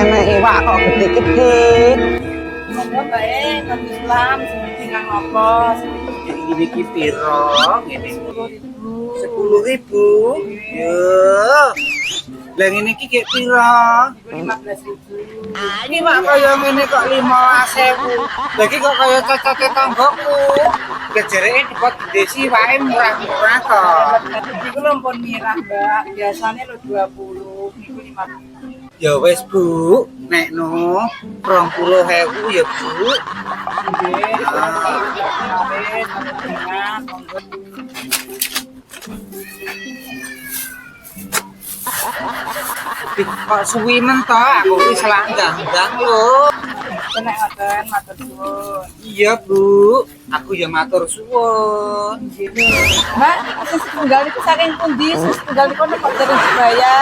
enek iwak kok gede-gede. Monggo bae kon Islam tinggal ngopo. Ini ki piro? Ngene 10.000. Yo. Lah ngene iki kek piro? 15.000. Ini mak kaya ngene kok 15.000. Lah iki kok kaya cocoke tanggoku. Kejereke dipot desi wae murah-murah kok. Iku lho pun mirah, Mbak. Biasanya lo 20, niku 15. Ya wis, Bu. Nek no 20.000 ya, Bu. Nggih, wis dengan monggo. Kok suwi men to? Aku wis langgang lho. Kena ngoten matur suwun. Iya, Bu. Aku ya matur suwun. Mbak, setunggal itu saking pundi? Setunggal itu kok dari Surabaya.